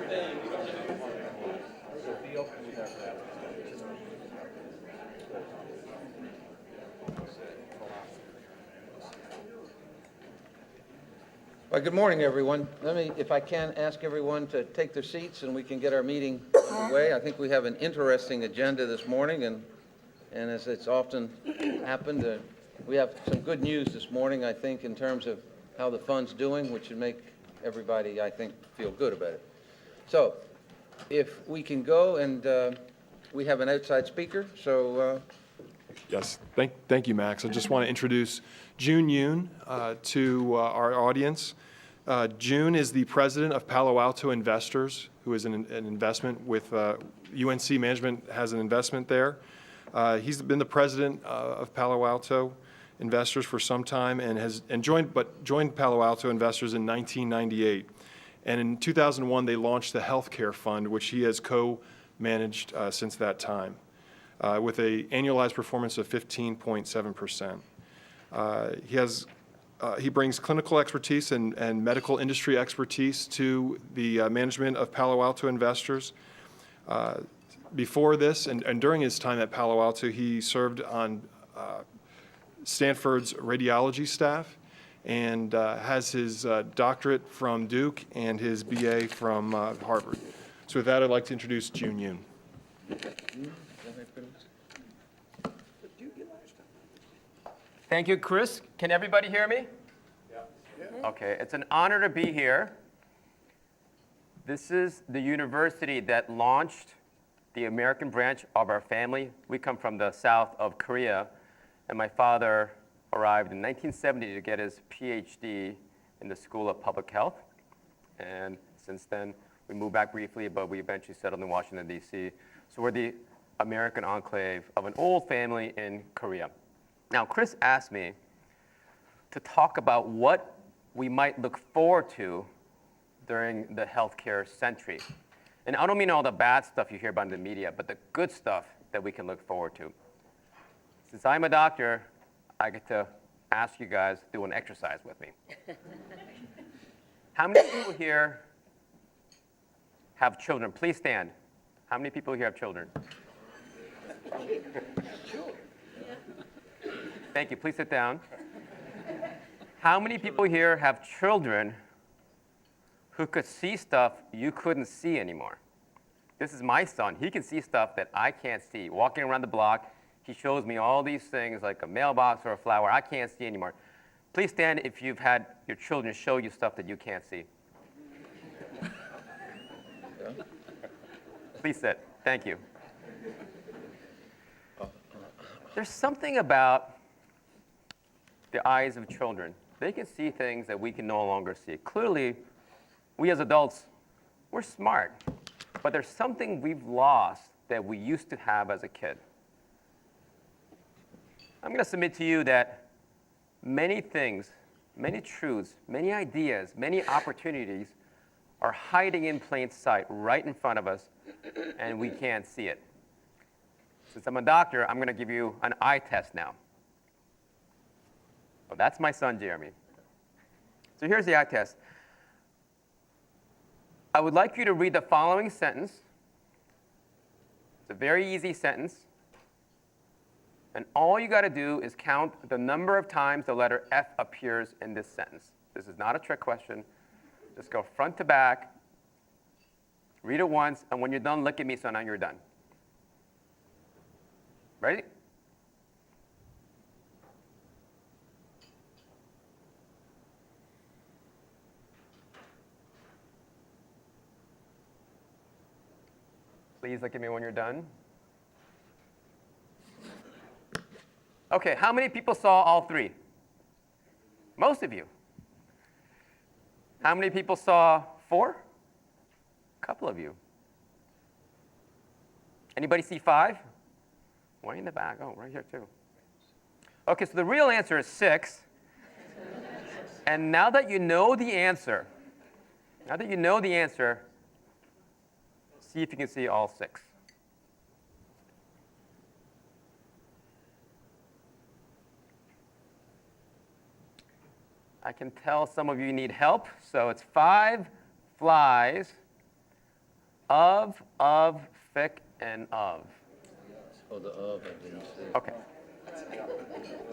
Well, good morning, everyone. Let me, if I can, ask everyone to take their seats and we can get our meeting underway. I think we have an interesting agenda this morning, and as it's often happened, we have some good news this morning, I think, in terms of how the fund's doing, which should make everybody, I think, feel good about it. So, if we can go, and we have an outside speaker, so... Yes, thank you, Max. I just want to introduce Joon to our audience. Joon is the president of Palo Alto Investors, who is an investment with UNC Management has an investment there. He's been the president of Palo Alto Investors for some time and joined Palo Alto Investors in 1998. And in 2001, they launched the Healthcare Fund, which he has co-managed since that time, with an annualized performance of 15.7%. He brings clinical expertise and medical industry expertise to the management of Palo Alto Investors. Before this and during his time at Palo Alto, he served on Stanford's radiology staff and has his doctorate from Duke and his BA from Harvard. So with that, I'd like to introduce Joon. Thank you, Chris. Can everybody hear me? Yeah. Okay, it's an honor to be here. This is the university that launched the American branch of our family. We come from the south of Korea, and my father arrived in 1970 to get his PhD in the School of Public Health. And since then, we moved back briefly, but we eventually settled in Washington, D.C. So we're the American enclave of an old family in Korea. Now, Chris asked me to talk about what we might look forward to during the healthcare century. And I don't mean all the bad stuff you hear about in the media, but the good stuff that we can look forward to. Since I'm a doctor, I get to ask you guys to do an exercise with me. How many people here have children? Please stand. How many people here have children? Thank you. Please sit down. How many people here have children who could see stuff you couldn't see anymore? This is my son. He can see stuff that I can't see. Walking around the block, he shows me all these things like a mailbox or a flower I can't see anymore. Please stand if you've had your children show you stuff that you can't see. Please sit. Thank you. There's something about the eyes of children. They can see things that we can no longer see. Clearly, we as adults, we're smart, but there's something we've lost that we used to have as a kid. I'm going to submit to you that many things, many truths, many ideas, many opportunities are hiding in plain sight right in front of us, and we can't see it. Since I'm a doctor, I'm going to give you an eye test now. Well, that's my son, Jeremy. So here's the eye test. I would like you to read the following sentence. It's a very easy sentence. And all you got to do is count the number of times the letter F appears in this sentence. This is not a trick question. Just go front to back, read it once, and when you're done, look at me, so now you're done. Ready? Please look at me when you're done. Okay, how many people saw all three? Most of you. How many people saw 4? A couple of you. Anybody see 5? Way in the back. Oh, right here too. Okay, so the real answer is 6. And now that you know the answer, see if you can see all 6. I can tell some of you need help, so it's 5 flies Of, fic, and of. Oh, the of, I didn't see. Okay.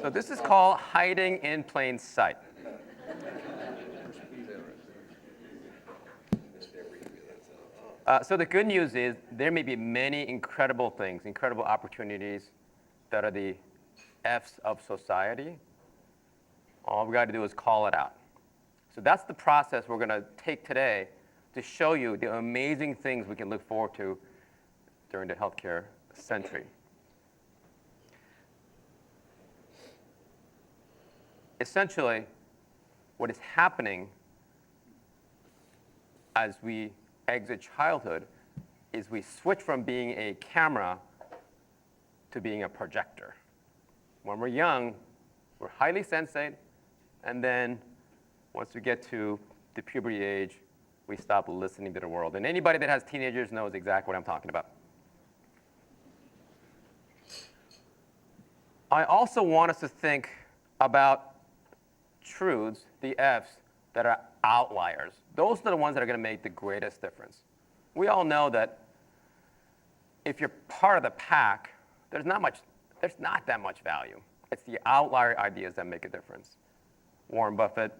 So this is called hiding in plain sight. So the good news is there may be many incredible things, incredible opportunities that are the F's of society. All we got to do is call it out. So that's the process we're going to take today to show you the amazing things we can look forward to during the healthcare century. Essentially, what is happening as we exit childhood is we switch from being a camera to being a projector. When we're young, we're highly sensate, and then once we get to the puberty age, we stop listening to the world. And anybody that has teenagers knows exactly what I'm talking about. I also want us to think about truths, the F's, that are outliers. Those are the ones that are going to make the greatest difference. We all know that if you're part of the pack, there's not that much value. It's the outlier ideas that make a difference. Warren Buffett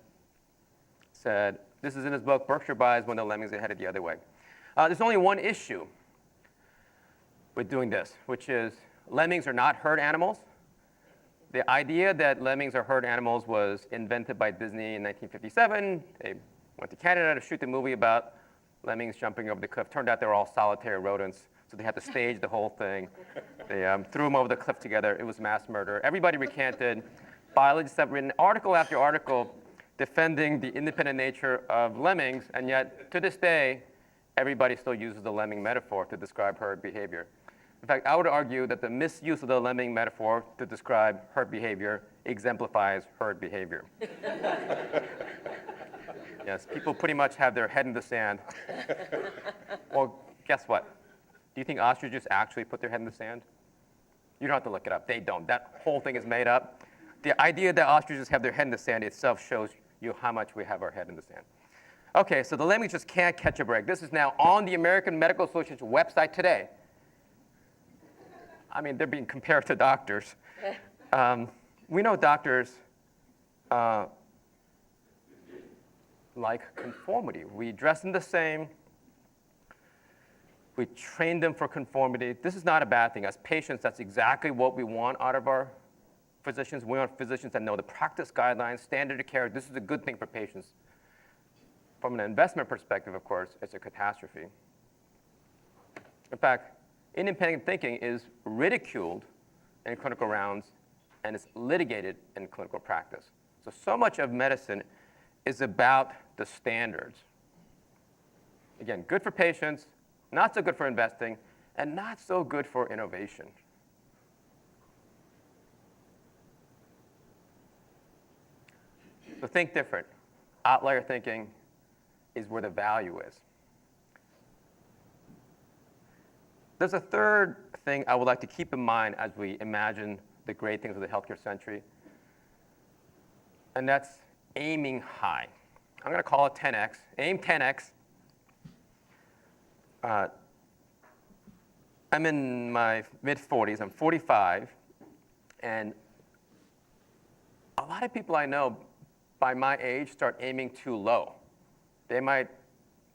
said, this is in his book, Berkshire Buys When the Lemmings Are Headed the Other Way. There's only one issue with doing this, which is lemmings are not herd animals. The idea that lemmings are herd animals was invented by Disney in 1957. They went to Canada to shoot the movie about lemmings jumping over the cliff. Turned out they were all solitary rodents, so they had to stage the whole thing. They threw them over the cliff together. It was mass murder. Everybody recanted. Biologists have written article after article defending the independent nature of lemmings, and yet to this day, everybody still uses the lemming metaphor to describe herd behavior. In fact, I would argue that the misuse of the lemming metaphor to describe herd behavior exemplifies herd behavior. Yes, people pretty much have their head in the sand. Well, guess what? Do you think ostriches actually put their head in the sand? You don't have to look it up. They don't. That whole thing is made up. The idea that ostriches have their head in the sand itself shows you how much we have our head in the sand. Okay, so the lemmings just can't catch a break. This is now on the American Medical Association's website today. I mean, they're being compared to doctors. We know doctors like conformity. We dress them the same. We train them for conformity. This is not a bad thing. As patients, that's exactly what we want out of our physicians. We want physicians that know the practice guidelines, standard of care. This is a good thing for patients. From an investment perspective, of course, it's a catastrophe. In fact, independent thinking is ridiculed in clinical rounds and is litigated in clinical practice. So much of medicine is about the standards. Again, good for patients, not so good for investing, and not so good for innovation. So think different. Outlier thinking is where the value is. There's a third thing I would like to keep in mind as we imagine the great things of the healthcare century, and that's aiming high. I'm going to call it 10x. Aim 10x. I'm in my mid-40s. I'm 45, and a lot of people I know by my age start aiming too low. They might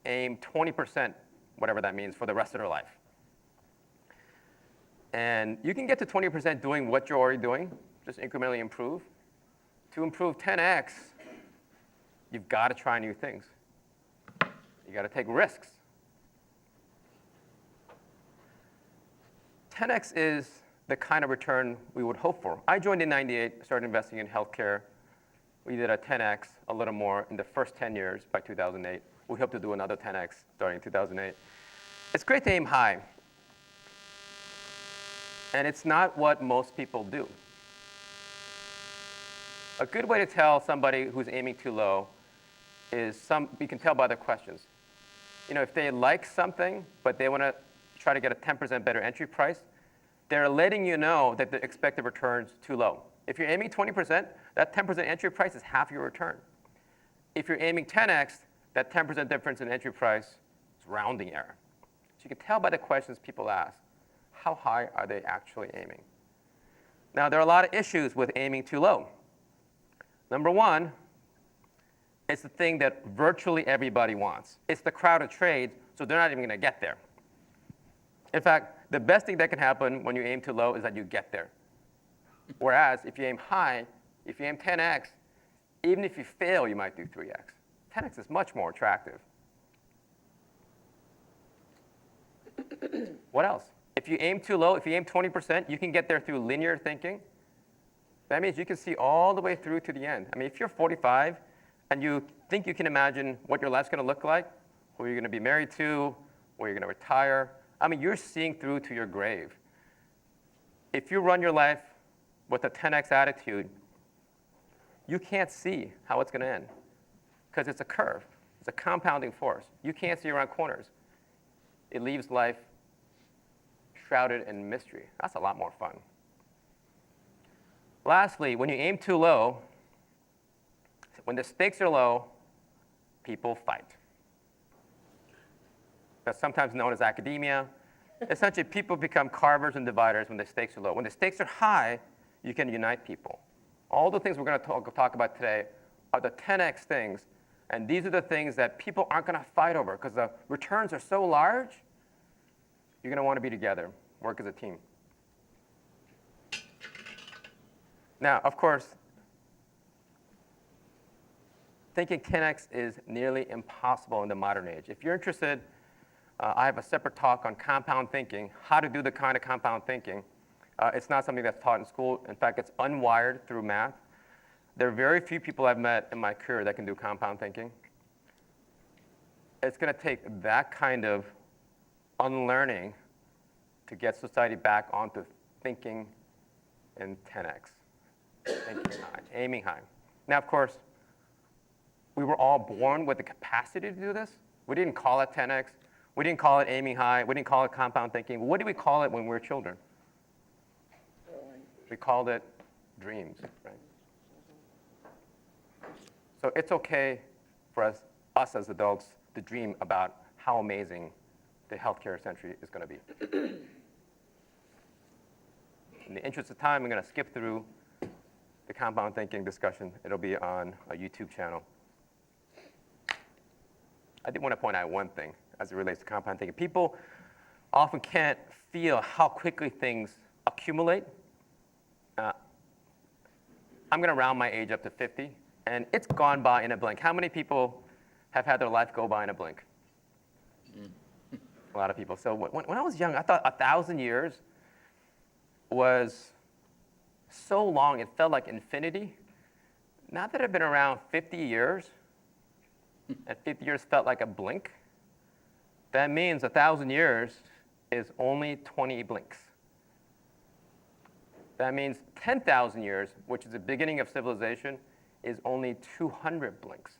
aim 20%, whatever that means, for the rest of their life. And you can get to 20% doing what you're already doing, just incrementally improve. To improve 10x, you've got to try new things. You got to take risks. 10x is the kind of return we would hope for. I joined in '98, started investing in healthcare. We did a 10x, a little more, in the first 10 years by 2008. We hope to do another 10x starting in 2008. It's great to aim high. And it's not what most people do. A good way to tell somebody who's aiming too low is you can tell by their questions. You know, if they like something, but they want to try to get a 10% better entry price, they're letting you know that the expected return's too low. If you're aiming 20%, that 10% entry price is half your return. If you're aiming 10x, that 10% difference in entry price is rounding error. So you can tell by the questions people ask, how high are they actually aiming? Now, there are a lot of issues with aiming too low. Number one, it's the thing that virtually everybody wants. It's the crowded trade, so they're not even going to get there. In fact, the best thing that can happen when you aim too low is that you get there. Whereas if you aim high, if you aim 10x, even if you fail, you might do 3x. 10x is much more attractive. What else? If you aim too low, if you aim 20%, you can get there through linear thinking. That means you can see all the way through to the end. I mean, if you're 45 and you think you can imagine what your life's going to look like, who you're going to be married to, where you're going to retire, I mean, you're seeing through to your grave. If you run your life with a 10x attitude, you can't see how it's going to end because it's a curve. It's a compounding force. You can't see around corners. It leaves life shrouded in mystery. That's a lot more fun. Lastly, when you aim too low, when the stakes are low, people fight. That's sometimes known as academia. Essentially, people become carvers and dividers when the stakes are low. When the stakes are high, you can unite people. All the things we're going to talk about today are the 10x things, and these are the things that people aren't going to fight over because the returns are so large, you're going to want to be together, work as a team. Now, of course, thinking 10x is nearly impossible in the modern age. If you're interested, I have a separate talk on compound thinking, how to do the kind of compound thinking. It's not something that's taught in school. In fact, it's unwired through math. There are very few people I've met in my career that can do compound thinking. It's going to take that kind of unlearning to get society back onto thinking in 10x. Thinking high, aiming high. Now, of course, we were all born with the capacity to do this. We didn't call it 10x. We didn't call it aiming high. We didn't call it compound thinking. What did we call it when we were children? We called it dreams, right? So it's okay for us as adults to dream about how amazing the healthcare century is going to be. In the interest of time, I'm going to skip through the compound thinking discussion. It'll be on a YouTube channel. I did want to point out one thing as it relates to compound thinking. People often can't feel how quickly things accumulate. I'm going to round my age up to 50, and it's gone by in a blink. How many people have had their life go by in a blink? A lot of people. So when I was young, I thought 1,000 years was so long, it felt like infinity. Now that I've been around 50 years, and 50 years felt like a blink, that means 1,000 years is only 20 blinks. That means 10,000 years, which is the beginning of civilization, is only 200 blinks.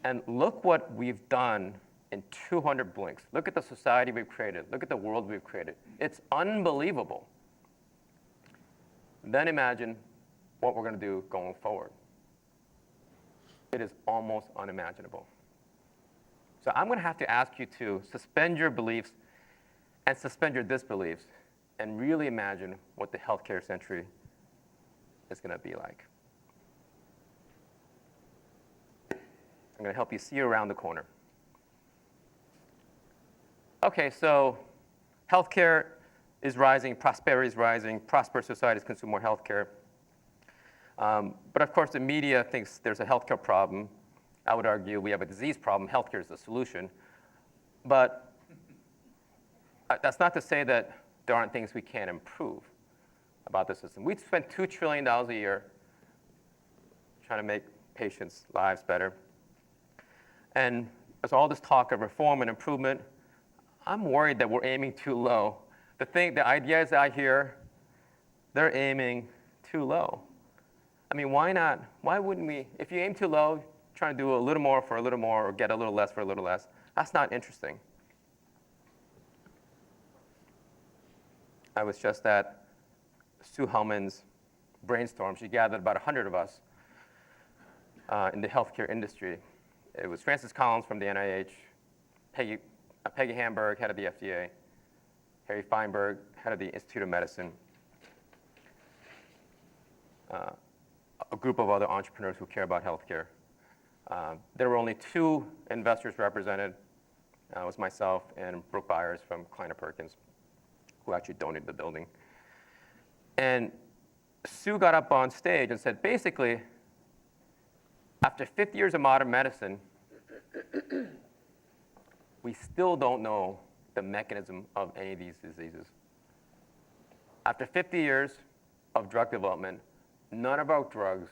And look what we've done in 200 blinks. Look at the society we've created. Look at the world we've created. It's unbelievable. Then imagine what we're going to do going forward. It is almost unimaginable. So I'm going to have to ask you to suspend your beliefs and suspend your disbeliefs and really imagine what the healthcare century is going to be like. I'm going to help you see around the corner. Okay, so healthcare is rising, prosperity is rising, prosperous societies consume more healthcare. But of course, the media thinks there's a healthcare problem. I would argue we have a disease problem. Healthcare is the solution. But that's not to say that there aren't things we can improve about the system. We spend $2 trillion a year trying to make patients' lives better. And there's all this talk of reform and improvement. I'm worried that we're aiming too low. The ideas I hear, they're aiming too low. I mean, why not? Why wouldn't we? If you aim too low, trying to do a little more for a little more or get a little less for a little less, that's not interesting. I was just at Sue Hellman's brainstorm. She gathered about 100 of us in the healthcare industry. It was Francis Collins from the NIH, Peggy Peggy Hamburg, head of the FDA, Harry Feinberg, head of the Institute of Medicine, a group of other entrepreneurs who care about healthcare. There were only 2 investors represented. It was myself and Brooke Byers from Kleiner Perkins, who actually donated the building. And Sue got up on stage and said, basically, after 50 years of modern medicine, we still don't know the mechanism of any of these diseases. After 50 years of drug development, none of our drugs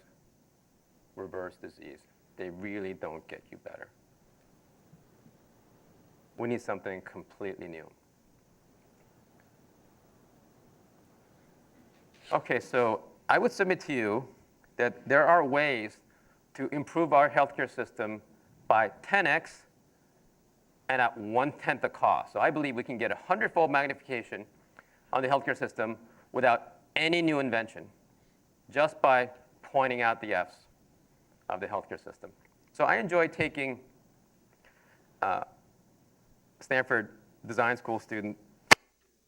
reverse disease. They really don't get you better. We need something completely new. Okay, so I would submit to you that there are ways to improve our healthcare system by 10x and at 1/10 the cost. So I believe we can get 100-fold magnification on the healthcare system without any new invention, just by pointing out the F's of the healthcare system. So I enjoy taking Stanford Design School student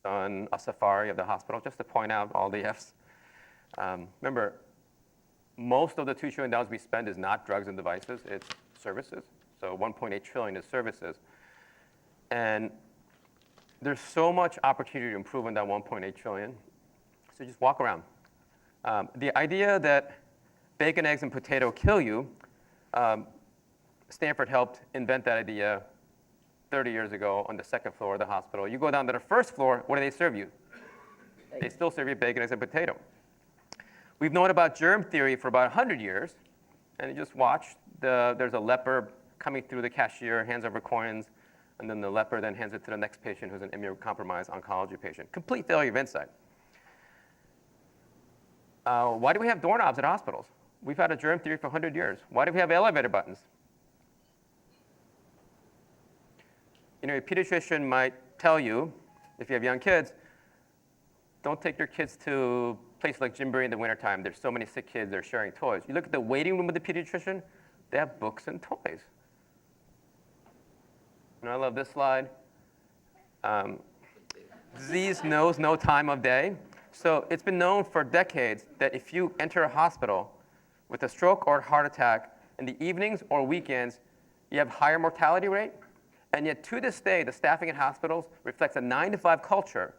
on a safari of the hospital just to point out all the F's. Remember, most of the $2 trillion we spend is not drugs and devices, it's services. So 1.8 trillion is services. And there's so much opportunity to improve on that 1.8 trillion. So just walk around. The idea that bacon, eggs, and potato kill you, Stanford helped invent that idea 30 years ago on the 2nd floor of the hospital. You go down to the 1st floor, what do they serve you? They still serve you bacon, eggs, and potato. We've known about germ theory for about 100 years, and you just watch. There's a leper coming through the cashier, hands over coins, and then the leper then hands it to the next patient who's an immunocompromised oncology patient. Complete failure of insight. Why do we have doorknobs at hospitals? We've had a germ theory for 100 years. Why do we have elevator buttons? You know, a pediatrician might tell you, if you have young kids, don't take your kids to a place like Gymboree in the wintertime. There's so many sick kids, they're sharing toys. You look at the waiting room of the pediatrician, they have books and toys. And I love this slide. Disease knows no time of day. So it's been known for decades that if you enter a hospital with a stroke or a heart attack in the evenings or weekends, you have higher mortality rate. And yet to this day, the staffing in hospitals reflects a 9-to-5 culture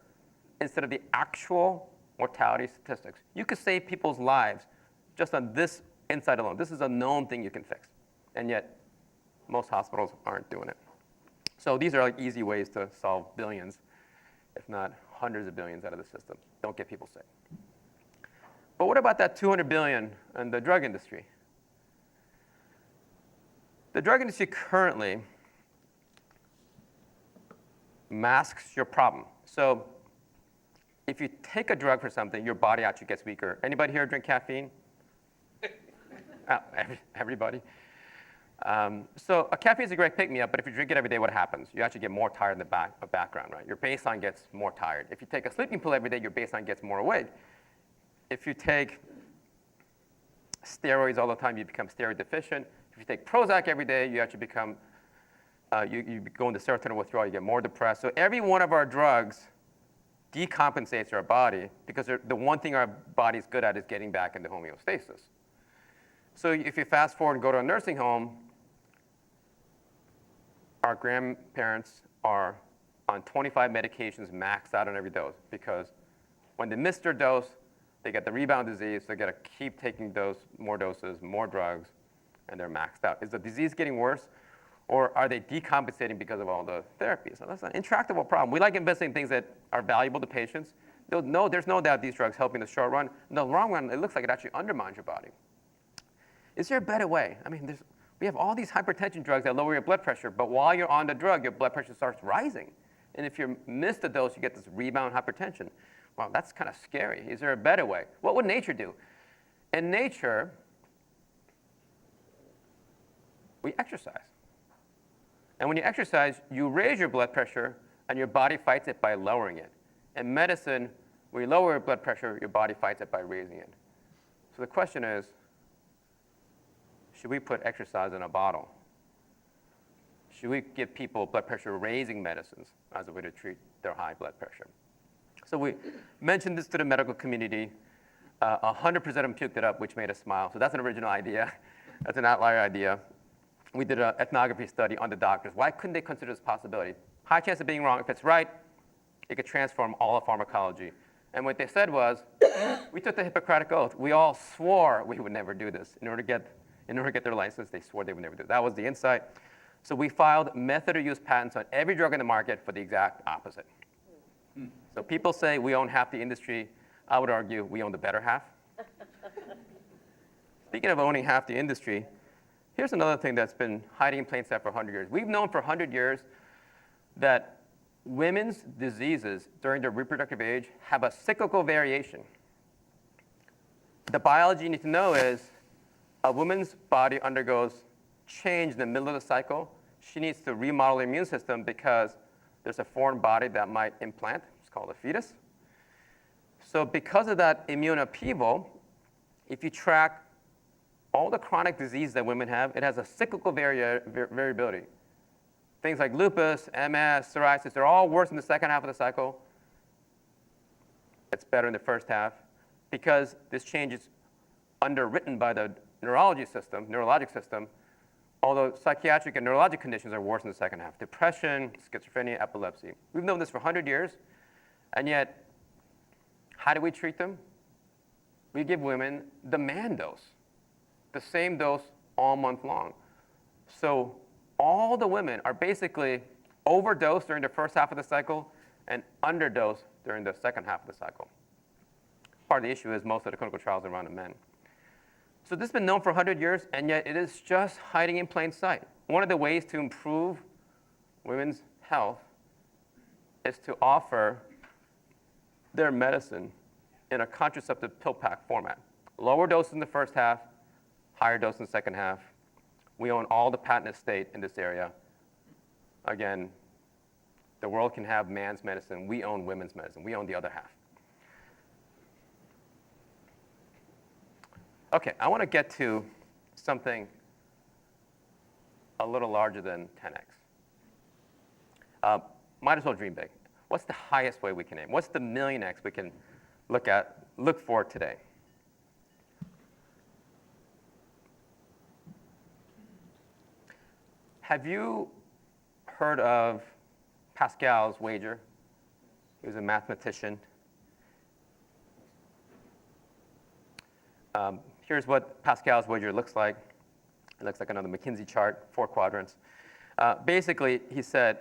instead of the actual mortality statistics. You could save people's lives just on this insight alone. This is a known thing you can fix. And yet most hospitals aren't doing it. So these are like easy ways to solve billions, if not hundreds of billions out of the system. Don't get people sick. But what about that 200 billion in the drug industry? The drug industry currently masks your problem. So if you take a drug for something, your body actually gets weaker. Anybody here drink caffeine? Everybody? So a caffeine is a great pick-me-up, but if you drink it every day, what happens? You actually get more tired in the background, right? Your baseline gets more tired. If you take a sleeping pill every day, your baseline gets more awake. If you take steroids all the time, you become steroid deficient. If you take Prozac every day, you actually become, you go into serotonin withdrawal, you get more depressed. So every one of our drugs decompensates our body because the one thing our body's good at is getting back into homeostasis. So if you fast forward and go to a nursing home, our grandparents are on 25 medications maxed out on every dose because when they miss their dose, they get the rebound disease, they got to keep taking more doses, more drugs, and they're maxed out. Is the disease getting worse, or are they decompensating because of all the therapies? So that's an intractable problem. We like investing in things that are valuable to patients. There's no doubt these drugs help in the short run. In the long run, it looks like it actually undermines your body. Is there a better way? I mean, we have all these hypertension drugs that lower your blood pressure, but while you're on the drug, your blood pressure starts rising. And if you miss the dose, you get this rebound hypertension. Well, that's kind of scary. Is there a better way? What would nature do? In nature, we exercise. And when you exercise, you raise your blood pressure, and your body fights it by lowering it. In medicine, when you lower your blood pressure, your body fights it by raising it. So the question is, should we put exercise in a bottle? should we give people blood pressure raising medicines as a way to treat their high blood pressure? So we mentioned this to the medical community. 100% of them puked it up, which made us smile. So that's an original idea. That's an outlier idea. We did an ethnography study on the doctors. Why couldn't they consider this possibility? High chance of being wrong. If it's right, it could transform all of pharmacology. And what they said was, we took the Hippocratic Oath. We all swore we would never do this. In order to get their license, they swore they would never do it. That was the insight. So we filed method of use patents on every drug in the market for the exact opposite. So people say we own half the industry. I would argue we own the better half. Speaking of owning half the industry, here's another thing that's been hiding in plain sight for 100 years. We've known for 100 years that women's diseases during their reproductive age have a cyclical variation. The biology you need to know is a woman's body undergoes change in the middle of the cycle. She needs to remodel the immune system because there's a foreign body that might implant. It's called a fetus. So because of that immune upheaval, if you track all the chronic diseases that women have, it has a cyclical variability. Things like lupus, MS, psoriasis, they're all worse in the second half of the cycle. It's better in the first half because this change is underwritten by the neurologic system, although psychiatric and neurologic conditions are worse in the second half. Depression, schizophrenia, epilepsy. We've known this for 100 years, and yet, how do we treat them? We give women the man dose, the same dose all month long. So all the women are basically overdosed during the first half of the cycle and underdosed during the second half of the cycle. Part of the issue is most of the clinical trials are run on men. So this has been known for 100 years, and yet it is just hiding in plain sight. One of the ways to improve women's health is to offer their medicine in a contraceptive pill pack format. Lower dose in the first half, higher dose in the second half. We own all the patent estate in this area. Again, the world can have man's medicine. We own women's medicine. We own the other half. Okay, I want to get to something a little larger than 10x. Might as well dream big. What's the highest way we can aim? What's the million X we can look for today? Have you heard of Pascal's wager? He was a mathematician. Here's what Pascal's wager looks like. It looks like another McKinsey chart, 4 quadrants. Basically, he said,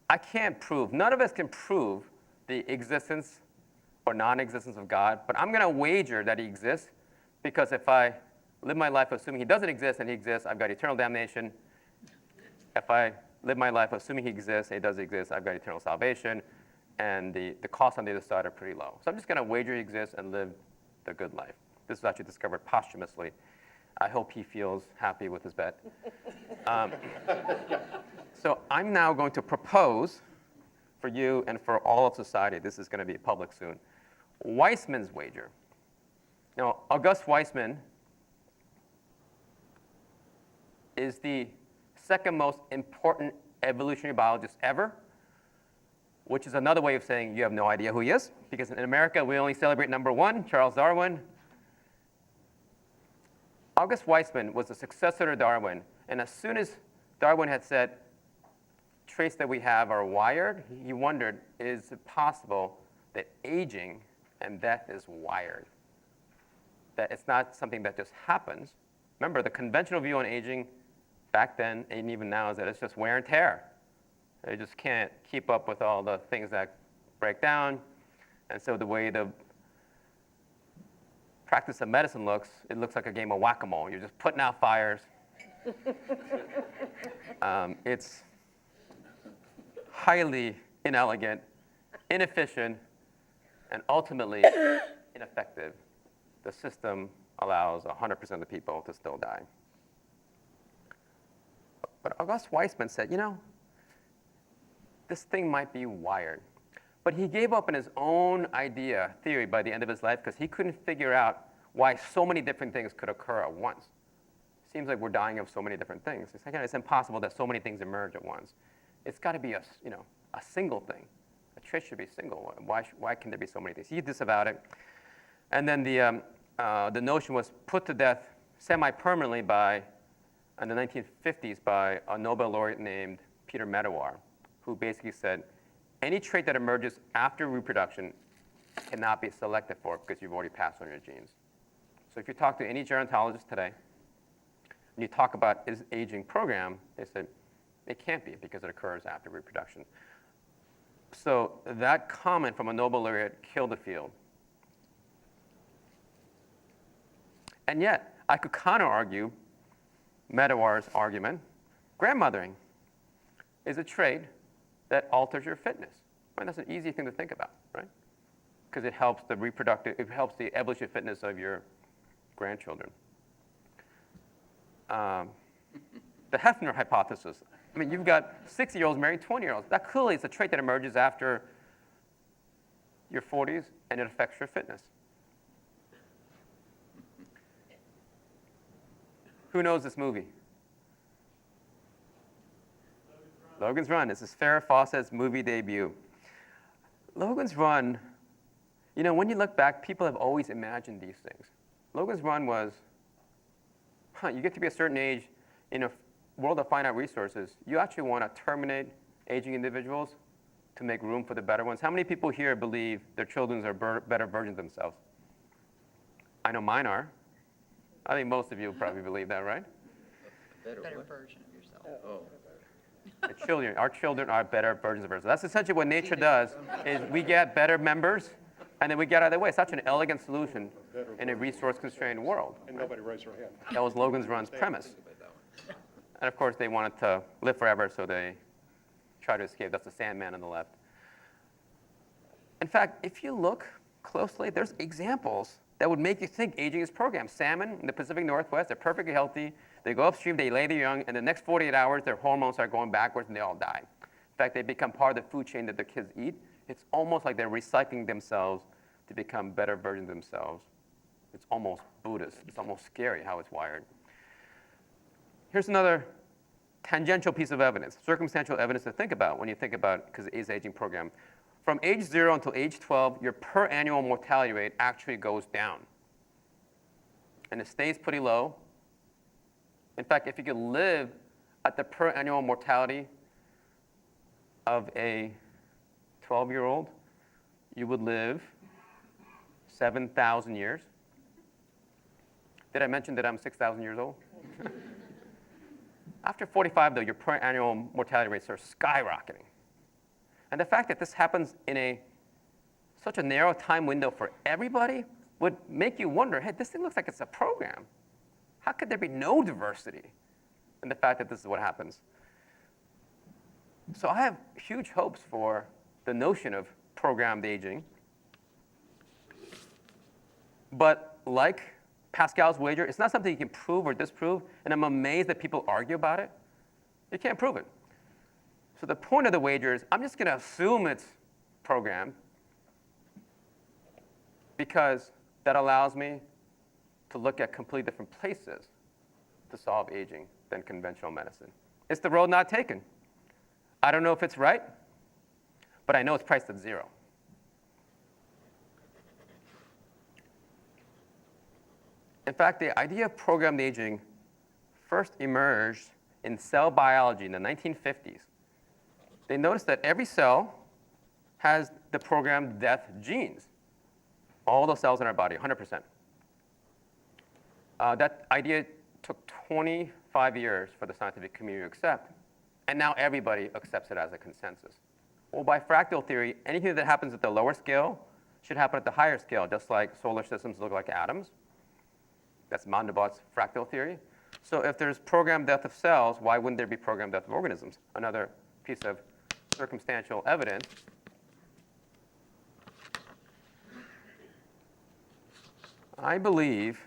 I can't prove, none of us can prove the existence or non-existence of God, but I'm going to wager that he exists because if I live my life assuming he doesn't exist and he exists, I've got eternal damnation. If I live my life assuming he exists and he does exist, I've got eternal salvation, and the costs on the other side are pretty low. So I'm just going to wager he exists and live the good life. This was actually discovered posthumously. I hope he feels happy with his bet. So I'm now going to propose for you and for all of society, this is going to be public soon, Weissman's wager. Now, August Weissmann is the second most important evolutionary biologist ever, which is another way of saying you have no idea who he is, because in America, we only celebrate number 1, Charles Darwin. August Weissmann was the successor to Darwin, and as soon as Darwin had said, traits that we have are wired, he wondered, is it possible that aging and death is wired? That it's not something that just happens. Remember, the conventional view on aging back then and even now is that it's just wear and tear. They just can't keep up with all the things that break down. And so the way the practice of medicine looks, it looks like a game of whack-a-mole. You're just putting out fires. It's highly inelegant, inefficient, and ultimately ineffective. The system allows 100% of the people to still die. But August Weissmann said, you know, this thing might be wired. But he gave up on his own theory by the end of his life because he couldn't figure out why so many different things could occur at once. seems like we're dying of so many different things. It's, it's impossible that so many things emerge at once. It's got to be a single thing. A trait should be single. Why can there be so many things? He disavowed it. And then the notion was put to death semi-permanently in the 1950s by a Nobel laureate named Peter Medawar, who basically said, any trait that emerges after reproduction cannot be selected for because you've already passed on your genes. So if you talk to any gerontologist today, and you talk about is aging programmed, they said it can't be because it occurs after reproduction. So that comment from a Nobel laureate killed the field. And yet, I could counter-argue Medawar's argument. Grandmothering is a trait that alters your fitness. Right? That's an easy thing to think about, right? Because it helps it helps the evolutionary fitness of your grandchildren. The Hefner hypothesis. I mean, you've got 60-year-olds marrying 20-year-olds. That clearly is a trait that emerges after your 40s, and it affects your fitness. Who knows this movie? Logan's Run. This is Farrah Fawcett's movie debut. Logan's Run, when you look back, people have always imagined these things. Logan's Run was, you get to be a certain age in a world of finite resources, you actually want to terminate aging individuals to make room for the better ones. How many people here believe their children are better versions of themselves? I know mine are. I think most of you probably believe that, right? Better version of yourself. Oh. Our children are better versions of ourselves. That's essentially what nature does, is we get better members, and then we get out of the way. It's such an elegant solution in a resource-constrained world. And nobody raised their hand. That was Logan's Run's premise. And of course, they wanted to live forever, so they tried to escape. That's the Sandman on the left. In fact, if you look closely, there's examples that would make you think aging is programmed. Salmon in the Pacific Northwest, they're perfectly healthy. They go upstream, they lay their young, and the next 48 hours, their hormones start going backwards, and they all die. In fact, they become part of the food chain that the kids eat. It's almost like they're recycling themselves to become better versions of themselves. It's almost Buddhist. It's almost scary how it's wired. Here's another tangential piece of evidence, circumstantial evidence to think about when you think about, because it is aging program. From age 0 until age 12, your per annual mortality rate actually goes down. And it stays pretty low. In fact, if you could live at the per annual mortality of a 12-year-old, you would live 7,000 years. Did I mention that I'm 6,000 years old? After 45, though, your per annual mortality rates are skyrocketing. And the fact that this happens in such a narrow time window for everybody would make you wonder, hey, this thing looks like it's a program. How could there be no diversity in the fact that this is what happens? So I have huge hopes for the notion of programmed aging. But like Pascal's wager, it's not something you can prove or disprove, and I'm amazed that people argue about it. You can't prove it. So the point of the wager is I'm just going to assume it's programmed because that allows me to look at completely different places to solve aging than conventional medicine. It's the road not taken. I don't know if it's right, but I know it's priced at 0. In fact, the idea of programmed aging first emerged in cell biology in the 1950s. They noticed that every cell has the programmed death genes. All the cells in our body, 100%. That idea took 25 years for the scientific community to accept, and now everybody accepts it as a consensus. Well, by fractal theory, anything that happens at the lower scale should happen at the higher scale, just like solar systems look like atoms. That's Mandelbrot's fractal theory. So if there's programmed death of cells, why wouldn't there be programmed death of organisms? Another piece of circumstantial evidence. I believe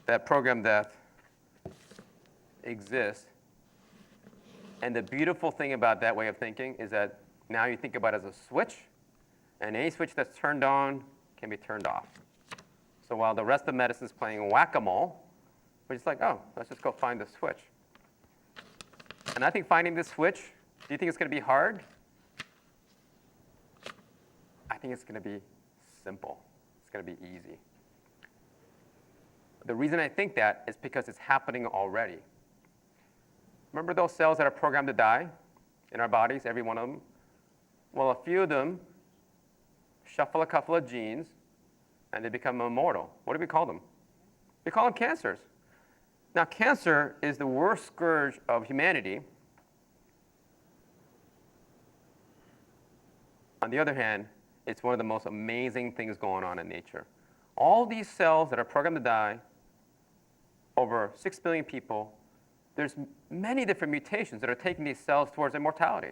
that programmed death exists. And the beautiful thing about that way of thinking is that now you think about it as a switch, and any switch that's turned on can be turned off. So while the rest of medicine is playing whack-a-mole, We're just like, oh, let's just go find the switch. And I think finding this switch, do you think it's going to be hard? I think it's going to be simple. It's going to be easy. The reason I think that is because it's happening already. Remember those cells that are programmed to die in our bodies, every one of them? Well, a few of them shuffle a couple of genes, and they become immortal. What do we call them? We call them cancers. Now, cancer is the worst scourge of humanity. On the other hand, it's one of the most amazing things going on in nature. All these cells that are programmed to die, over 6 billion people, there's many different mutations that are taking these cells towards immortality.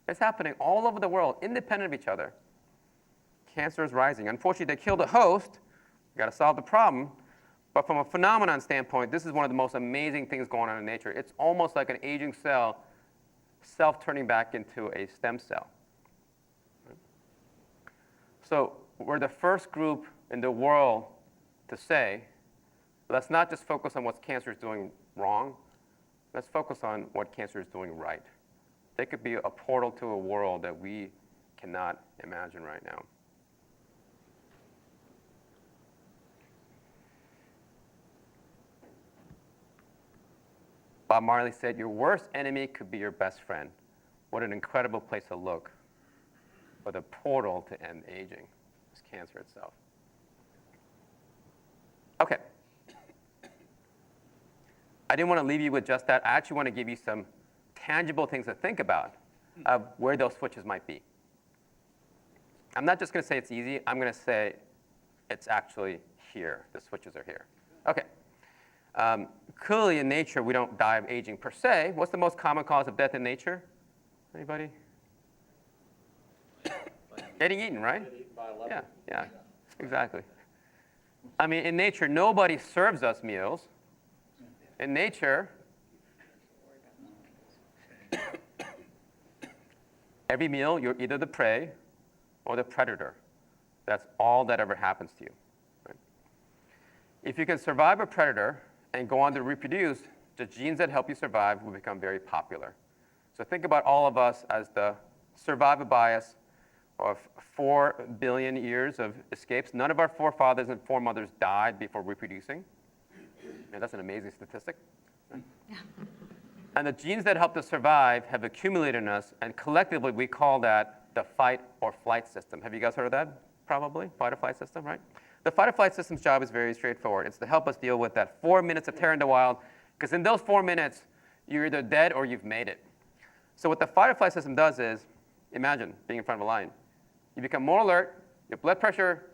It's happening all over the world, independent of each other. Cancer is rising. Unfortunately, they killed the host. We've got to solve the problem. But from a phenomenon standpoint, this is one of the most amazing things going on in nature. It's almost like an aging cell self-turning back into a stem cell. So we're the first group in the world to say, let's not just focus on what cancer is doing wrong. Let's focus on what cancer is doing right. They could be a portal to a world that we cannot imagine right now. Bob Marley said, your worst enemy could be your best friend. What an incredible place to look for the portal to end aging, is cancer itself. Okay. I didn't want to leave you with just that. I actually want to give you some tangible things to think about of where those switches might be. I'm not just going to say it's easy. I'm going to say it's actually here. The switches are here. Okay. Clearly, in nature, we don't die of aging per se. What's the most common cause of death in nature? Anybody? Getting eaten, right? Yeah, exactly. I mean, in nature, nobody serves us meals. In nature, every meal, you're either the prey or the predator. That's all that ever happens to you. Right? If you can survive a predator and go on to reproduce, the genes that help you survive will become very popular. So think about all of us as the survival bias of 4 billion years of escapes. None of our forefathers and foremothers died before reproducing. And that's an amazing statistic. And the genes that help us survive have accumulated in us, and collectively we call that the fight or flight system. Have you guys heard of that? Probably, fight or flight system, right? The fight or flight system's job is very straightforward. It's to help us deal with that 4 minutes of terror in the wild, because in those 4 minutes, you're either dead or you've made it. So what the fight or flight system does is, imagine being in front of a lion. You become more alert, your blood pressure,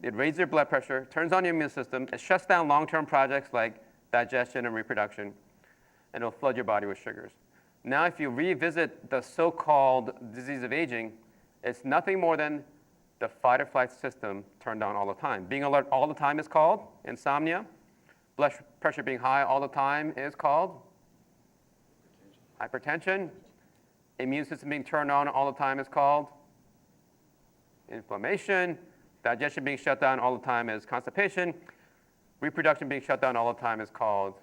it raises your blood pressure, turns on your immune system, it shuts down long-term projects like digestion and reproduction, and it'll flood your body with sugars. Now, if you revisit the so-called disease of aging, it's nothing more than the fight or flight system turned on all the time. Being alert all the time is called insomnia. Blood pressure being high all the time is called hypertension. Immune system being turned on all the time is called inflammation. Digestion being shut down all the time is constipation. Reproduction being shut down all the time is called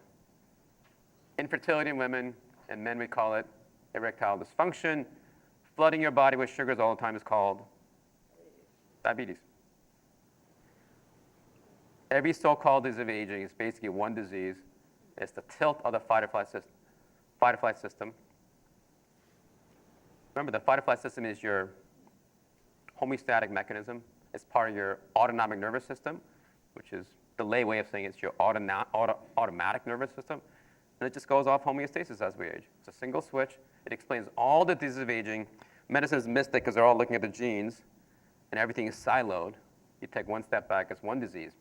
infertility in women, and men we call it erectile dysfunction. Flooding your body with sugars all the time is called diabetes. Every so-called disease of aging is basically one disease. It's the tilt of the fight or flight system. Remember, the fight or flight system is your homeostatic mechanism. It's part of your autonomic nervous system, which is the lay way of saying it's your automatic nervous system. And it just goes off homeostasis as we age. It's a single switch. It explains all the diseases of aging. Medicine is mystic because they're all looking at the genes, and everything is siloed. You take one step back, it's one disease.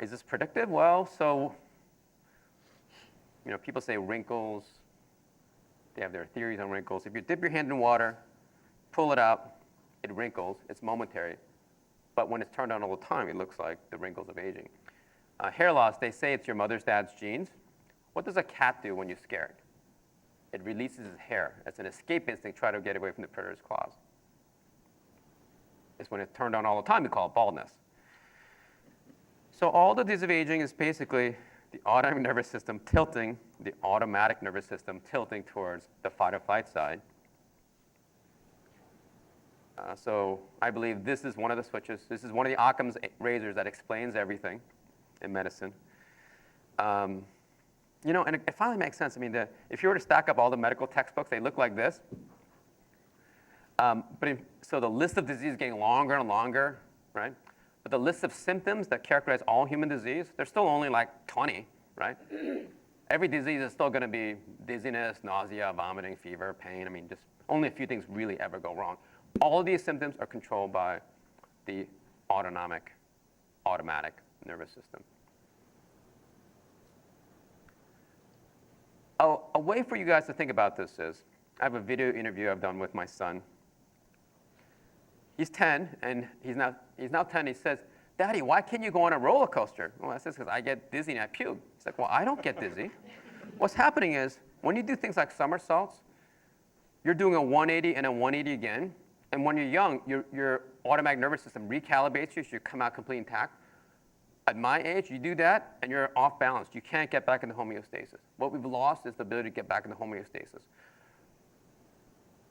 Is this predictive? Well, so, people say wrinkles. They have their theories on wrinkles. If you dip your hand in water, pull it out, it wrinkles. It's momentary. But when it's turned on all the time, it looks like the wrinkles of aging. Hair loss, they say it's your mother's dad's genes. What does a cat do when you're scared? It releases its hair. It's an escape instinct, try to get away from the predator's claws. It's when it's turned on all the time, we call it baldness. So all the disease of aging is basically the autonomic nervous system tilting, the automatic nervous system tilting towards the fight or flight side. So I believe this is one of the switches. This is one of the Occam's razors that explains everything in medicine. You know, and it finally makes sense. I mean, if you were to stack up all the medical textbooks, they look like this. So the list of diseases is getting longer and longer, right? But the list of symptoms that characterize all human disease, there's still only like 20, right? Every disease is still going to be dizziness, nausea, vomiting, fever, pain. I mean, just only a few things really ever go wrong. All of these symptoms are controlled by the automatic nervous system. A way for you guys to think about this is, I have a video interview I've done with my son. He's 10, and he's now 10. He says, "Daddy, why can't you go on a roller coaster?" Well, I says, "Because I get dizzy and I puke." He's like, "Well, I don't get dizzy." What's happening is, when you do things like somersaults, you're doing a 180 and a 180 again. And when you're young, your automatic nervous system recalibrates you so you come out completely intact. At my age, you do that, and you're off balance. You can't get back into homeostasis. What we've lost is the ability to get back into homeostasis.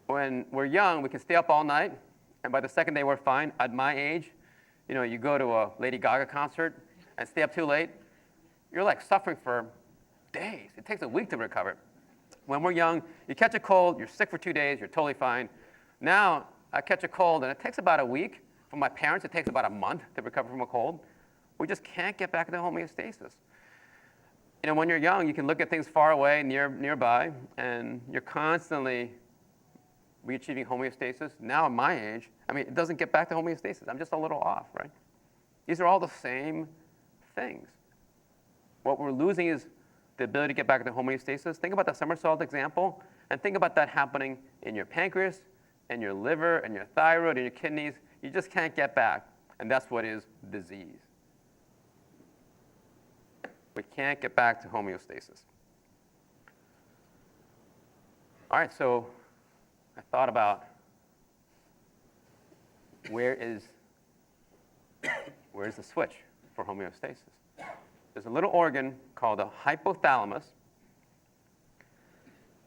When we're young, we can stay up all night, and by the second day, we're fine. At my age, you know, you go to a Lady Gaga concert and stay up too late, you're like suffering for days. It takes a week to recover. When we're young, you catch a cold, you're sick for 2 days, you're totally fine. Now, I catch a cold, and it takes about a week. For my parents, it takes about a month to recover from a cold. We just can't get back into homeostasis. You know, when you're young, you can look at things far away, nearby, and you're constantly reachieving homeostasis. Now, at my age, I mean, it doesn't get back to homeostasis. I'm just a little off, right? These are all the same things. What we're losing is the ability to get back into homeostasis. Think about the somersault example, and think about that happening in your pancreas, and your liver, and your thyroid, and your kidneys. You just can't get back, and that's what is disease. We can't get back to homeostasis. All right, so I thought about where's the switch for homeostasis? There's a little organ called the hypothalamus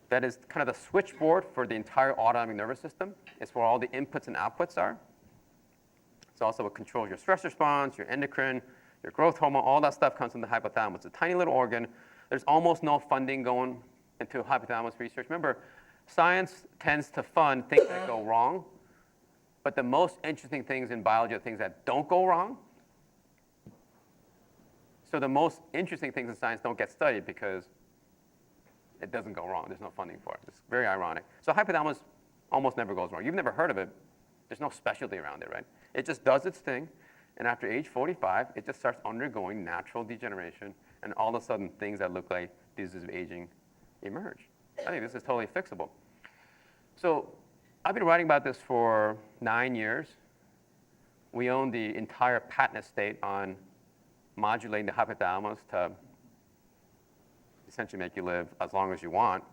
that is kind of the switchboard for the entire autonomic nervous system. It's where all the inputs and outputs are. It's also what controls your stress response, your endocrine, your growth hormone, all that stuff comes from the hypothalamus. It's a tiny little organ. There's almost no funding going into hypothalamus research. Remember, science tends to fund things that go wrong, but the most interesting things in biology are things that don't go wrong. So the most interesting things in science don't get studied because it doesn't go wrong. There's no funding for it. It's very ironic. So hypothalamus almost never goes wrong. You've never heard of it. There's no specialty around it, right? It just does its thing. And after age 45, it just starts undergoing natural degeneration. And all of a sudden, things that look like diseases of aging emerge. I think this is totally fixable. So I've been writing about this for 9 years. We own the entire patent estate on modulating the hypothalamus to essentially make you live as long as you want.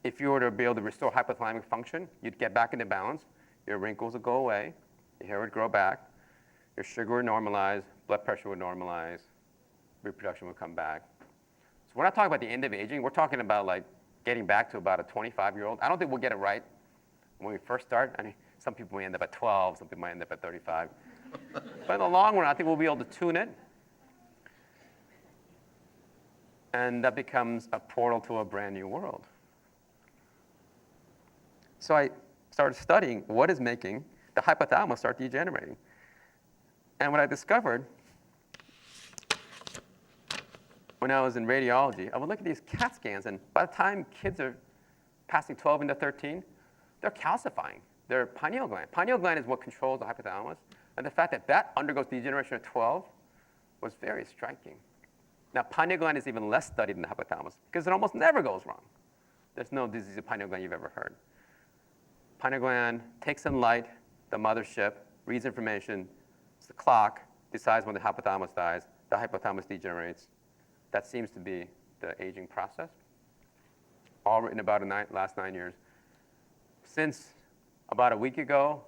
If you were to be able to restore hypothalamic function, you'd get back into balance. Your wrinkles would go away. Your hair would grow back. Your sugar would normalize. Blood pressure would normalize. Reproduction would come back. So we're not talking about the end of aging. We're talking about like getting back to about a 25-year-old. I don't think we'll get it right when we first start. I mean, some people may end up at 12. Some people might end up at 35. But in the long run, I think we'll be able to tune it. And that becomes a portal to a brand new world. So I started studying what is making the hypothalamus start degenerating. And what I discovered when I was in radiology, I would look at these CAT scans, and by the time kids are passing 12 into 13, they're calcifying their pineal gland. Pineal gland is what controls the hypothalamus. And the fact that that undergoes degeneration at 12 was very striking. Now, pineal gland is even less studied than the hypothalamus because it almost never goes wrong. There's no disease of pineal gland you've ever heard. Pineal gland takes in light, the mothership, reads information, it's the clock, decides when the hypothalamus dies, the hypothalamus degenerates. That seems to be the aging process. All written about in the last 9 years. Since about a week ago,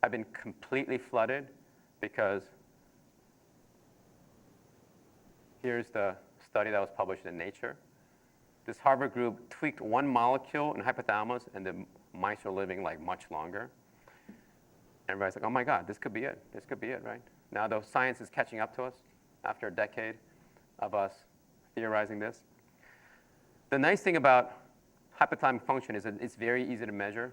I've been completely flooded because Here's the study that was published in Nature. This Harvard group tweaked one molecule in hypothalamus, and the mice are living like much longer. Everybody's like, oh my God, this could be it. This could be it, right? Now the science is catching up to us after a decade of us theorizing this. The nice thing about hypothalamic function is that it's very easy to measure.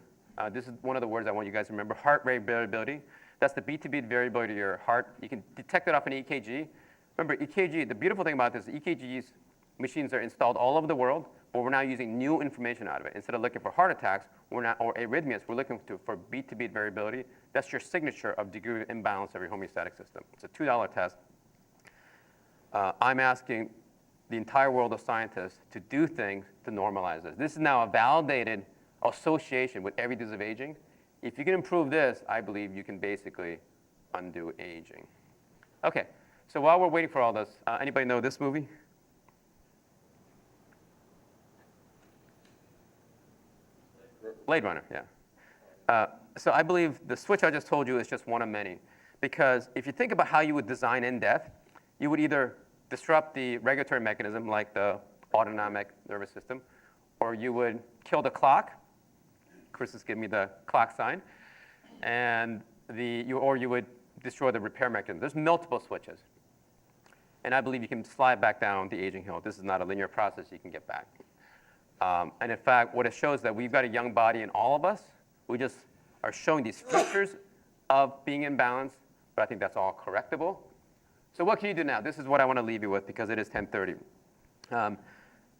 This is one of the words I want you guys to remember, heart rate variability. That's the beat-to-beat variability of your heart. You can detect it off an EKG. Remember, EKG, the beautiful thing about this, EKGs machines are installed all over the world, but we're now using new information out of it. Instead of looking for heart attacks or arrhythmias, we're looking for beat-to-beat variability. That's your signature of degree of imbalance of your homeostatic system. It's a $2 test. I'm asking the entire world of scientists to do things to normalize this. This is now a validated association with every disease of aging. If you can improve this, I believe you can basically undo aging. Okay, so while we're waiting for all this, anybody know this movie? Blade Runner, yeah. So I believe the switch I just told you is just one of many. Because if you think about how you would design in death, you would either disrupt the regulatory mechanism like the autonomic nervous system, or you would kill the clock. Chris is giving me the clock sign. And or you would destroy the repair mechanism. There's multiple switches. And I believe you can slide back down the aging hill. This is not a linear process you can get back. And in fact, what it shows is that we've got a young body in all of us. We just are showing these features of being in balance, but I think that's all correctable. So what can you do now? This is what I want to leave you with because it is 10:30.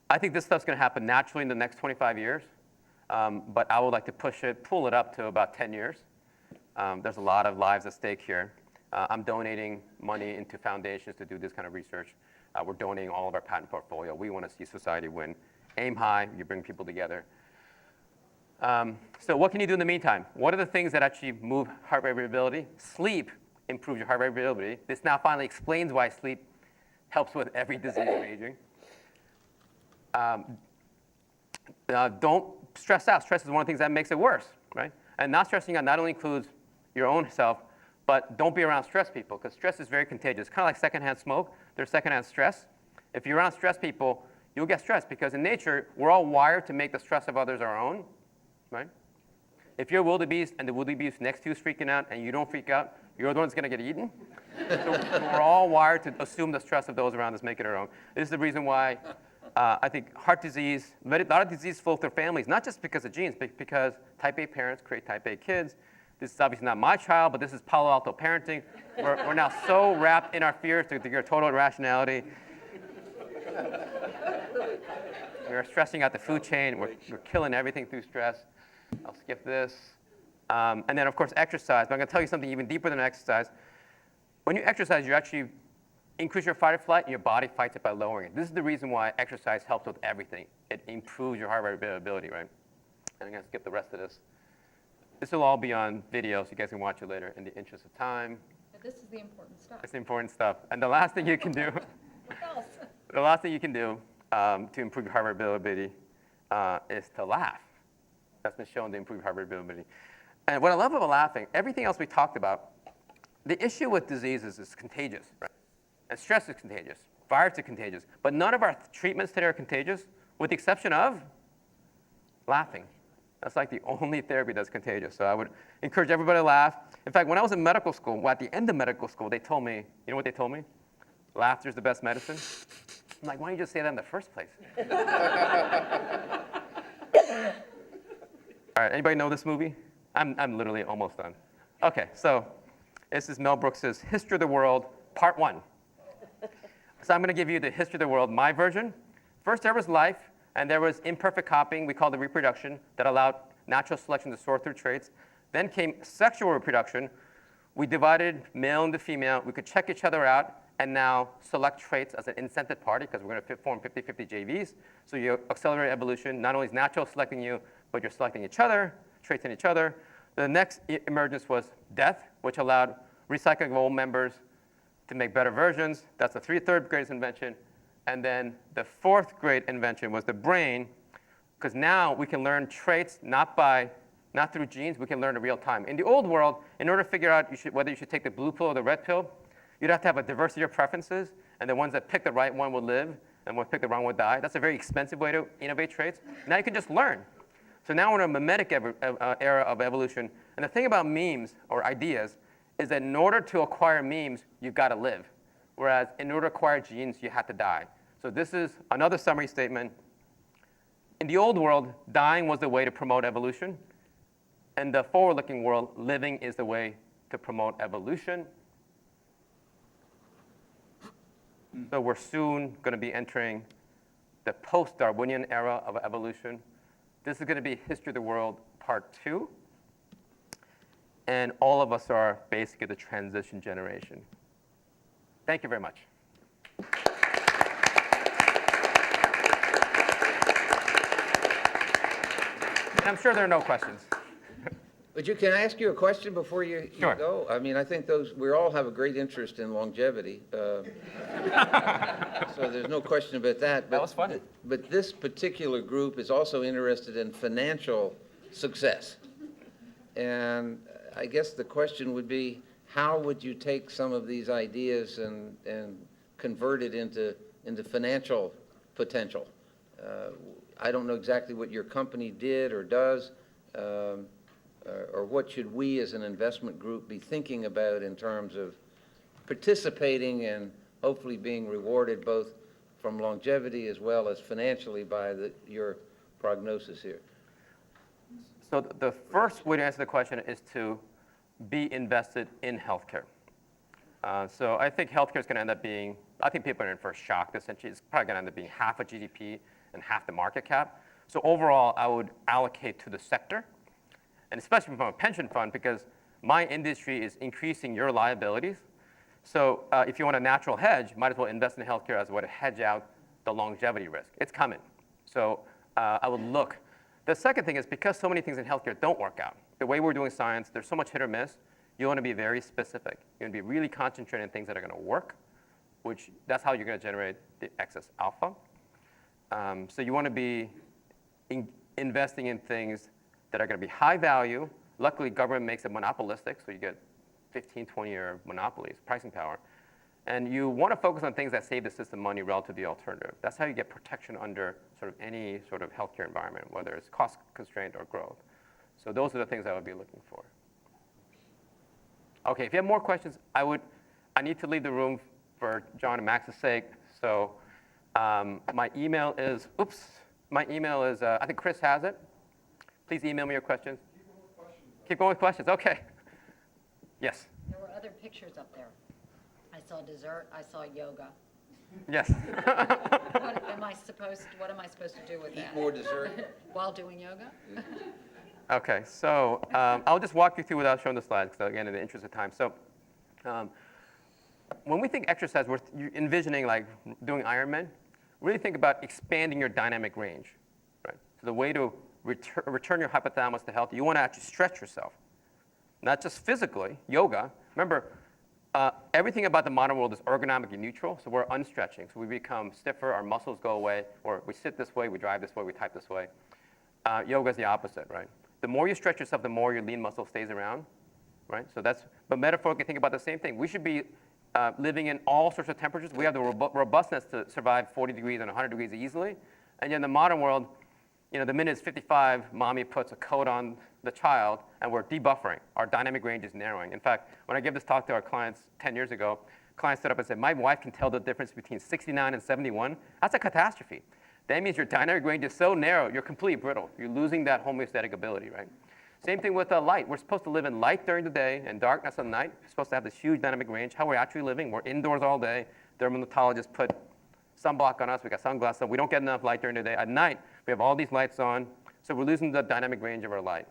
I think this stuff's going to happen naturally in the next 25 years, but I would like to pull it up to about 10 years. There's a lot of lives at stake here. I'm donating money into foundations to do this kind of research. We're donating all of our patent portfolio. We want to see society win. Aim high, you bring people together. So what can you do in the meantime? What are the things that actually move heart rate variability? Sleep improves your heart rate variability. This now finally explains why sleep helps with every disease of aging. Don't stress out. Stress is one of the things that makes it worse, right? And not stressing out not only includes your own self, but don't be around stressed people, because stress is very contagious. Kind of like secondhand smoke. There's secondhand stress. If you're around stressed people, you'll get stressed, because in nature, we're all wired to make the stress of others our own, right? If you're a wildebeest and the wildebeest next to you is freaking out and you don't freak out, you're the one that's going to get eaten. So we're all wired to assume the stress of those around us, make it our own. This is the reason why I think heart disease, a lot of disease flow through families, not just because of genes, but because type A parents create type A kids. This is obviously not my child, but this is Palo Alto parenting. We're now so wrapped in our fears to your total irrationality. We're stressing out the food chain. We're killing everything through stress. I'll skip this. And then, of course, exercise. But I'm going to tell you something even deeper than exercise. When you exercise, you actually increase your fight or flight, and your body fights it by lowering it. This is the reason why exercise helps with everything. It improves your heart rate variability, right? And I'm going to skip the rest of this. This will all be on video, so you guys can watch it later in the interest of time. But this is the important stuff. It's the important stuff. And the last thing you can do, What else? the last thing you can do to improve your heart rate variability is to laugh. That's been shown to improve heart rate variability. And what I love about laughing, everything else we talked about, the issue with disease is it's contagious, right? And stress is contagious. Virus is contagious. But none of our treatments today are contagious, with the exception of laughing. That's like the only therapy that's contagious. So I would encourage everybody to laugh. In fact, when I was in medical school, at the end of medical school, they told me, you know what they told me? Laughter is the best medicine. I'm like, why don't you just say that in the first place? All right, anybody know this movie? I'm literally almost done. Okay, so this is Mel Brooks's History of the World, Part 1. So I'm going to give you the history of the world, my version. First, there was life, and there was imperfect copying, we called it reproduction, that allowed natural selection to sort through traits. Then came sexual reproduction. We divided male into female. We could check each other out and now select traits as an incented party, because we're going to form 50-50 JVs. So you accelerate evolution. Not only is natural selecting you, but you're selecting each other, traits in each other. The next emergence was death, which allowed recycling of old members to make better versions. That's the third greatest invention. And then the fourth great invention was the brain, because now we can learn traits not through genes, we can learn in real time. In the old world, in order to figure out whether you should take the blue pill or the red pill, you'd have to have a diversity of preferences. and the ones that pick the right one will live, and ones that pick the wrong will die. That's a very expensive way to innovate traits. Now you can just learn. So now we're in a mimetic era of evolution. And the thing about memes or ideas is that in order to acquire memes, you've got to live. Whereas in order to acquire genes, you have to die. So this is another summary statement. In the old world, dying was the way to promote evolution. In the forward-looking world, living is the way to promote evolution. So we're soon going to be entering the post-Darwinian era of evolution. This is going to be History of the World Part 2. And all of us are basically the transition generation. Thank you very much. And I'm sure there are no questions. But can I ask you a question before you Sure. go? I mean, I think we all have a great interest in longevity. So there's no question about that. That was funny. But this particular group is also interested in financial success. And I guess the question would be, how would you take some of these ideas and convert it into financial potential? I don't know exactly what your company did or does, or what should we as an investment group be thinking about in terms of participating and hopefully being rewarded both from longevity as well as financially by your prognosis here? So the first way to answer the question is to be invested in healthcare. So I think healthcare is going to end up being, I think people are in for a shock. Essentially, it's probably going to end up being half of GDP and half the market cap. So overall, I would allocate to the sector, and especially from a pension fund, because my industry is increasing your liabilities. So if you want a natural hedge, might as well invest in healthcare as a way to hedge out the longevity risk. It's coming. So I would look. The second thing is, because so many things in healthcare don't work out, the way we're doing science, there's so much hit or miss, you want to be very specific. You want to be really concentrated on things that are going to work, which that's how you're going to generate the excess alpha. So you want to be investing in things that are going to be high value. Luckily, government makes it monopolistic, so you get 15, 20-year monopolies, pricing power. And you want to focus on things that save the system money relative to the alternative. That's how you get protection under sort of any sort of healthcare environment, whether it's cost constraint or growth. So those are the things I would be looking for. Okay, if you have more questions, I need to leave the room for John and Max's sake. So my email is, I think Chris has it. Please email me your questions. Keep going with questions, okay. Yes. There were other pictures up there. I saw dessert, I saw yoga. Yes. What am I supposed to do with that? Eat more dessert? While doing yoga? Okay, so I'll just walk you through without showing the slides, because again, in the interest of time. So when we think exercise, we're envisioning like doing Ironman. Really think about expanding your dynamic range, right? So the way to return your hypothalamus to health, you want to actually stretch yourself. Not just physically, yoga. Remember, everything about the modern world is ergonomically neutral, so we're unstretching. So we become stiffer, our muscles go away, or we sit this way, we drive this way, we type this way. Yoga is the opposite, right? The more you stretch yourself, the more your lean muscle stays around, right? So but metaphorically, think about the same thing. We should be living in all sorts of temperatures. We have the robustness to survive 40 degrees and 100 degrees easily. And yet in the modern world, the minute it's 55, mommy puts a coat on the child, and we're debuffering. Our dynamic range is narrowing. In fact, when I gave this talk to our clients 10 years ago, clients stood up and said, my wife can tell the difference between 69 and 71. That's a catastrophe. That means your dynamic range is so narrow, you're completely brittle. You're losing that homeostatic ability, right? Same thing with light. We're supposed to live in light during the day and darkness at night. We're supposed to have this huge dynamic range. How we're actually living, we're indoors all day. Dermatologists put sunblock on us. We got sunglasses on. We don't get enough light during the day. At night, we have all these lights on. So we're losing the dynamic range of our light,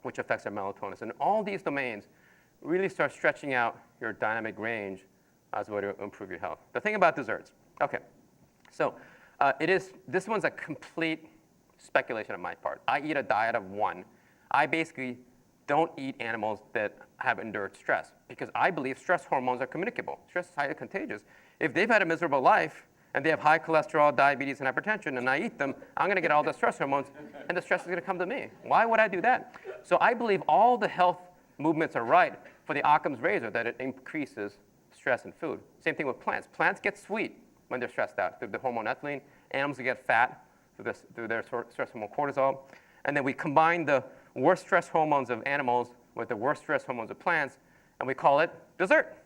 which affects our melatonin. And all these domains really start stretching out your dynamic range as a way to improve your health. The thing about desserts. Okay, so this one's a complete speculation on my part. I eat a diet of 1. I basically don't eat animals that have endured stress, because I believe stress hormones are communicable. Stress is highly contagious. If they've had a miserable life and they have high cholesterol, diabetes, and hypertension, and I eat them, I'm going to get all the stress hormones, and the stress is going to come to me. Why would I do that? So I believe all the health movements are right for the Occam's razor, that it increases stress in food. Same thing with plants. Plants get sweet when they're stressed out through the hormone ethylene. Animals get fat through their stress hormone cortisol. And then we combine the worst stress hormones of animals with the worst stress hormones of plants, and we call it dessert,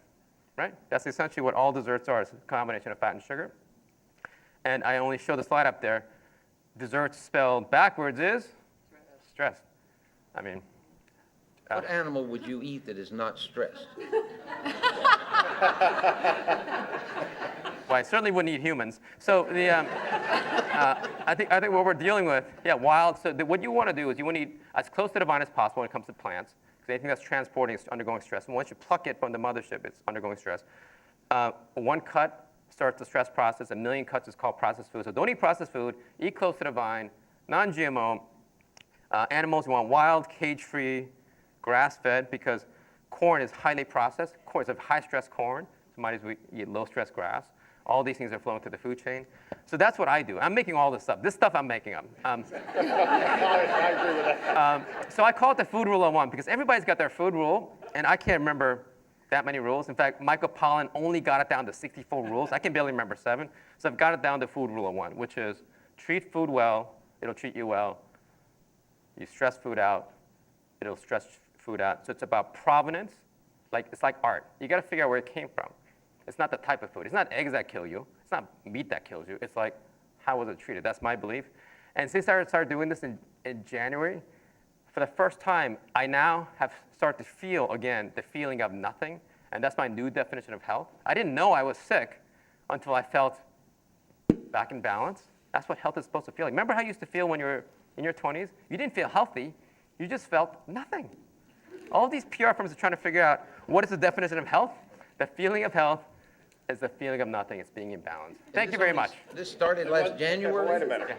right? That's essentially what all desserts are. It's a combination of fat and sugar. And I only show the slide up there. Dessert spelled backwards is stress. I mean, What animal would you eat that is not stressed? well, I certainly wouldn't eat humans. So the, I think what we're dealing with, wild. So what you want to do is you want to eat as close to the vine as possible when it comes to plants, because anything that's transporting is undergoing stress. And once you pluck it from the mothership, it's undergoing stress. One cut starts the stress process. 1 million cuts is called processed food. So don't eat processed food. Eat close to the vine, non-GMO. Animals, you want wild, cage-free, grass-fed, because corn is highly processed. Corn is a high-stress corn. So might as well eat low-stress grass. All these things are flowing through the food chain. So that's what I do. I'm making all this up. This stuff I'm making up. I agree with that. So I call it the food rule of one, because everybody's got their food rule, and I can't remember that many rules. In fact, Michael Pollan only got it down to 64 rules. I can barely remember 7. So I've got it down to food rule of one, which is treat food well, it'll treat you well. You stress food out, it'll stress food out. So it's about provenance. It's like art. You got to figure out where it came from. It's not the type of food. It's not eggs that kill you. It's not meat that kills you. It's like, how was it treated? That's my belief. And since I started doing this in January, for the first time, I now have started to feel, again, the feeling of nothing. And that's my new definition of health. I didn't know I was sick until I felt back in balance. That's what health is supposed to feel like. Remember how you used to feel when you were in your 20s? You didn't feel healthy. You just felt nothing. All these PR firms are trying to figure out what is the definition of health. The feeling of health is the feeling of nothing. It's being in balance. Thank you very much. This started last January? Wait a minute.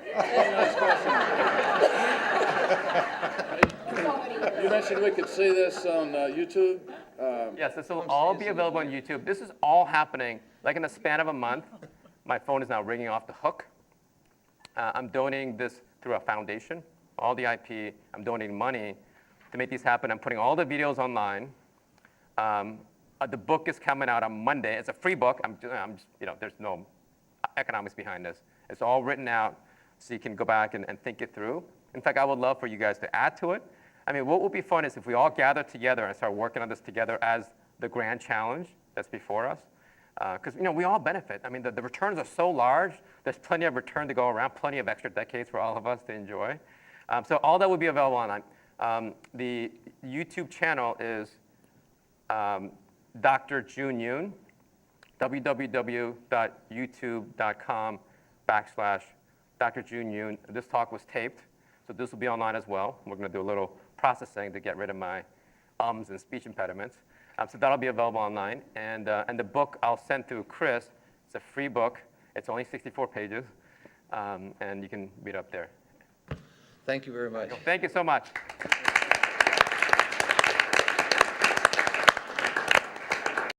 You mentioned we could see this on YouTube. Yes, this will all be available on YouTube. This is all happening like in the span of a month. My phone is now ringing off the hook. I'm donating this through a foundation, all the IP. I'm donating money to make these happen. I'm putting all the videos online. The book is coming out on Monday. It's a free book. There's no economics behind this. It's all written out so you can go back and think it through. In fact, I would love for you guys to add to it. I mean, what would be fun is if we all gather together and start working on this together as the grand challenge that's before us. Because we all benefit. I mean, the returns are so large. There's plenty of return to go around, plenty of extra decades for all of us to enjoy. So all that would be available online. The YouTube channel is Dr. Joon Yoon, www.youtube.com/Dr. Joon Yoon. This talk was taped, so this will be online as well. We're going to do a little processing to get rid of my ums and speech impediments. So that'll be available online. And the book I'll send through Chris. It's a free book. It's only 64 pages, and you can read up there. Thank you very much. Thank you so much.